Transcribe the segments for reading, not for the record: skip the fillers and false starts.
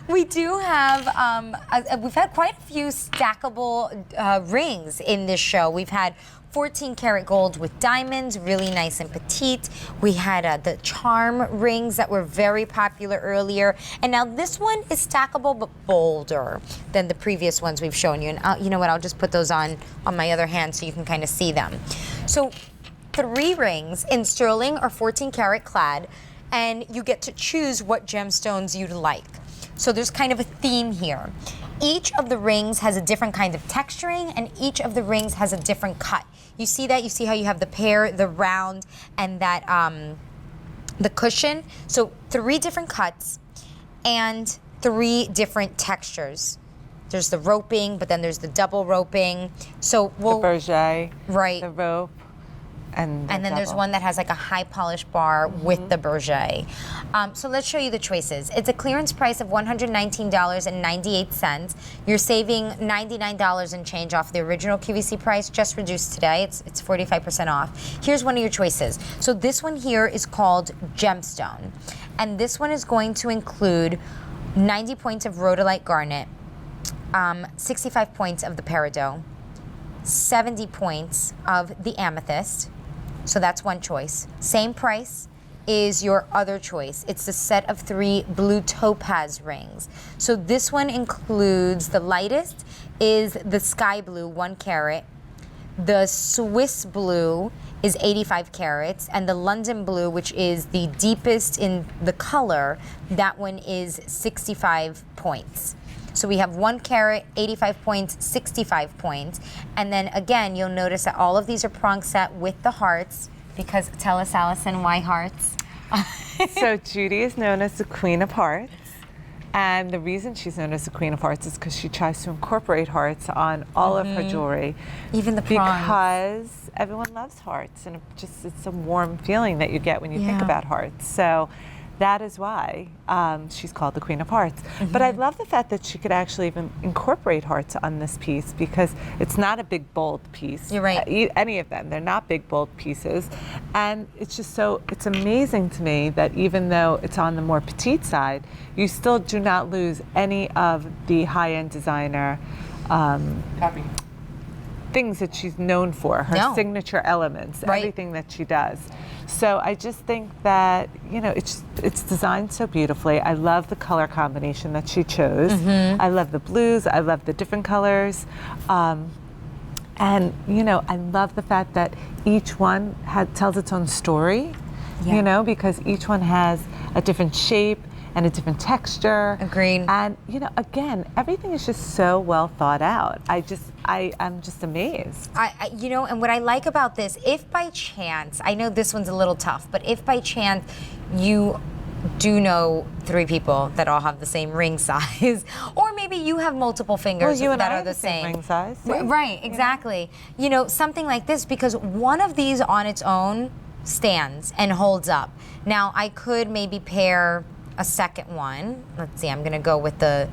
We do have, we've had quite a few stackable rings in this show. We've had 14 karat gold with diamonds, really nice and petite. We had the charm rings that were very popular earlier. And now this one is stackable but bolder than the previous ones we've shown you. And you know what, I'll just put those on my other hand so you can kind of see them. So 3 rings in sterling or 14 karat clad, and you get to choose what gemstones you'd like. So there's kind of a theme here. Each of the rings has a different kind of texturing, and each of the rings has a different cut. You see that? You see how you have the pear, the round, and that the cushion? So 3 different cuts and 3 different textures. There's the roping, but then there's the double roping. So we'll... The berget, right. the rope. And then there's one that has like a high polished bar with the berget. So let's show you the choices. It's a clearance price of $119.98. You're saving $99 and change off the original QVC price, just reduced today. It's 45% off. Here's one of your choices. So this one here is called Gemstone. And this one is going to include 90 points of rhodolite garnet, 65 points of the peridot, 70 points of the amethyst. So that's one choice. Same price is your other choice. It's the set of 3 blue topaz rings. So this one includes, the lightest is the sky blue, 1 carat. The Swiss blue is 85 carats, and the London blue, which is the deepest in the color, that one is 65 points. So we have 1 carat, 85 points, 65 points. And then again, you'll notice that all of these are prong set with the hearts, because tell us, Allison, why hearts? So Judy is known as the Queen of Hearts. And the reason she's known as the Queen of Hearts is because she tries to incorporate hearts on all of her jewelry. Even the prongs. Because everyone loves hearts, and it's a warm feeling that you get when you think about hearts. So that is why she's called the Queen of Hearts. But I love the fact that she could actually even incorporate hearts on this piece, because it's not a big, bold piece. You're right. Any of them. They're not big, bold pieces. And it's just it's amazing to me that even though it's on the more petite side, you still do not lose any of the high-end designer things that she's known for, her signature elements, everything that she does. So I just think that, you know, it's designed so beautifully. I love the color combination that she chose. I love the blues. I love the different colors. And, you know, I love the fact that each one tells its own story, you know, because each one has a different shape and a different texture. Agreed. And, you know, again, everything is just so well thought out. I'm just amazed. You know, and what I like about this, if by chance, I know this one's a little tough, but if by chance you do know 3 people that all have the same ring size, or maybe you have multiple fingers that are the same ring size. Right, exactly. You know, something like this, because one of these on its own stands and holds up. Now, I could maybe pair a second one. Let's see, I'm gonna go with those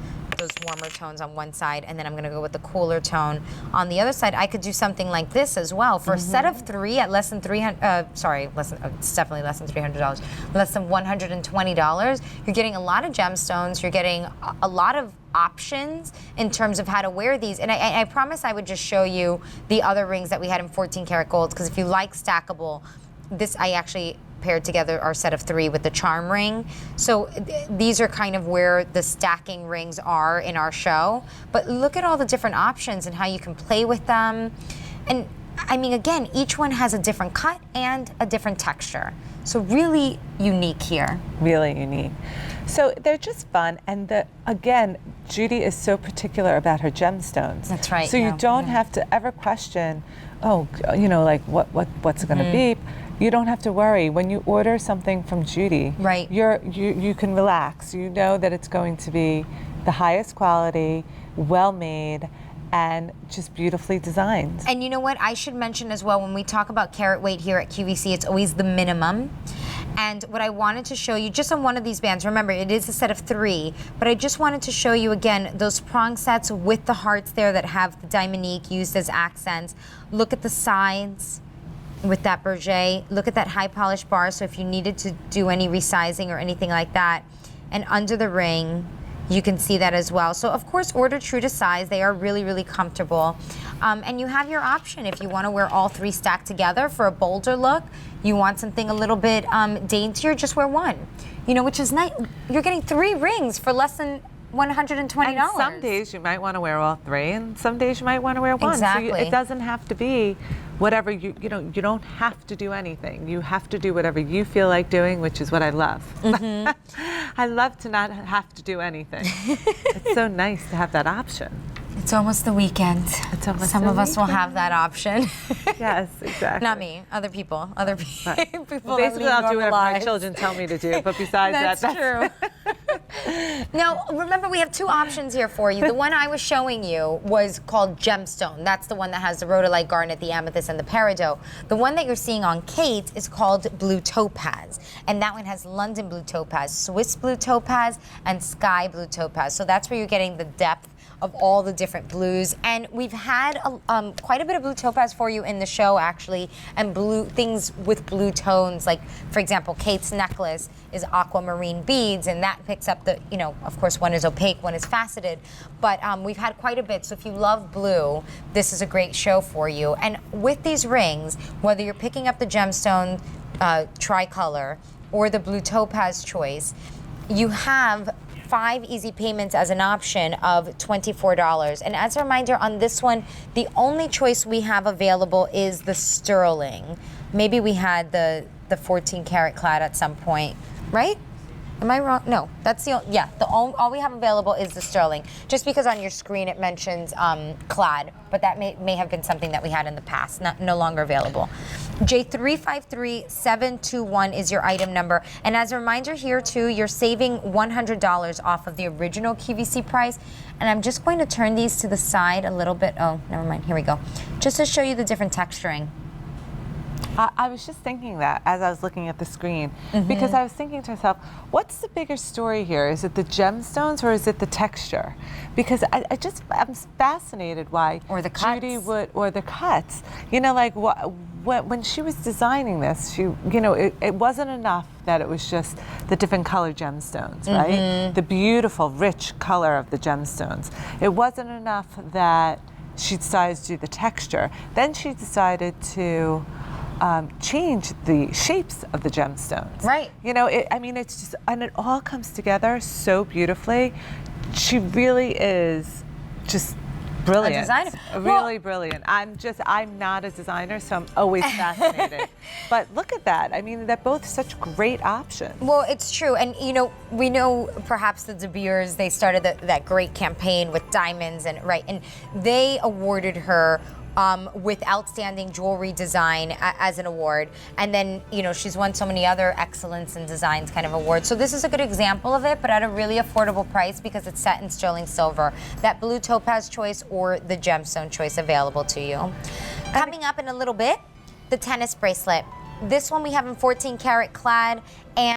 warmer tones on one side, and then I'm gonna go with the cooler tone on the other side. I could do something like this as well. For a set of 3 at less than it's definitely less than $300, less than $120, you're getting a lot of gemstones, you're getting a lot of options in terms of how to wear these. And I promise I would just show you the other rings that we had in 14 karat gold, because if you like stackable, this I actually paired together our set of 3 with the charm ring. So these are kind of where the stacking rings are in our show. But look at all the different options and how you can play with them. And I mean, again, each one has a different cut and a different texture. So really unique here. Really unique. So they're just fun, and again, Judy is so particular about her gemstones. That's right. So you don't have to ever question, oh, you know, like what's it going to be? You don't have to worry when you order something from Judy. Right. You can relax. You know that it's going to be the highest quality, well made, and just beautifully designed. And you know what? I should mention as well, when we talk about carat weight here at QVC, it's always the minimum. And what I wanted to show you, just on one of these bands, remember it is a set of 3, but I just wanted to show you again those prong sets with the hearts there that have the diamonique used as accents. Look at the sides with that berget. Look at that high polished bar, so if you needed to do any resizing or anything like that. And under the ring, You can see that as well. So of course, order true to size. They are really, really comfortable. And you have your option if you want to wear all three stacked together for a bolder look. You want something a little bit daintier, just wear one. You know, which is nice. You're getting 3 rings for less than $120. And some days you might want to wear all 3, and some days you might want to wear 1. Exactly. So it doesn't have to be whatever you know, you don't have to do anything. You have to do whatever you feel like doing, which is what I love. I love to not have to do anything. It's so nice to have that option. It's almost the weekend. It's almost Some of us will have that option. Yes, exactly. Not me, other people. Other people. Well, basically, I'll do whatever my children tell me to do, but besides that's true. Now, remember, we have 2 options here for you. The one I was showing you was called Gemstone. That's the one that has the rhodolite garnet, the amethyst, and the peridot. The one that you're seeing on Kate is called Blue Topaz, and that one has London Blue Topaz, Swiss Blue Topaz, and Sky Blue Topaz. So that's where you're getting the depth of all the different blues, and we've had quite a bit of blue topaz for you in the show, actually, and blue things with blue tones, like for example, Kate's necklace is aquamarine beads, and that picks up the, you know, of course, one is opaque, one is faceted, but we've had quite a bit. So if you love blue, this is a great show for you. And with these rings, whether you're picking up the gemstone tricolor or the blue topaz choice, you have 5 easy payments as an option of $24. And as a reminder, on this one, the only choice we have available is the sterling. Maybe we had the 14 karat clad at some point, right? Am I wrong? No, that's all we have available is the sterling. Just because on your screen it mentions clad, but that may have been something that we had in the past, no longer available. J353721 is your item number. And as a reminder here too, you're saving $100 off of the original QVC price. And I'm just going to turn these to the side a little bit. Oh, never mind, here we go. Just to show you the different texturing. I was just thinking that as I was looking at the screen, because I was thinking to myself, what's the bigger story here? Is it the gemstones or is it the texture? Because I'm fascinated why or the cuts. Judy would, or the cuts. You know, like when she was designing this, she, you know, it wasn't enough that it was just the different color gemstones, right? The beautiful, rich color of the gemstones. It wasn't enough that she decided to do the texture. Then she decided to change the shapes of the gemstones. Right. You know, I mean, it's just, and it all comes together so beautifully. She really is just brilliant. A designer. Really brilliant. I'm not a designer, so I'm always fascinated. But look at that. I mean, they're both such great options. Well, it's true. And, you know, we know perhaps the De Beers, they started that great campaign with diamonds, and they awarded her with outstanding jewelry design as an award, and then, you know, she's won so many other excellence in designs kind of awards. So this is a good example of it, but at a really affordable price because it's set in sterling silver. That blue topaz choice or the gemstone choice available to you. Coming up in a little bit, the tennis bracelet. This one we have in 14 karat clad, and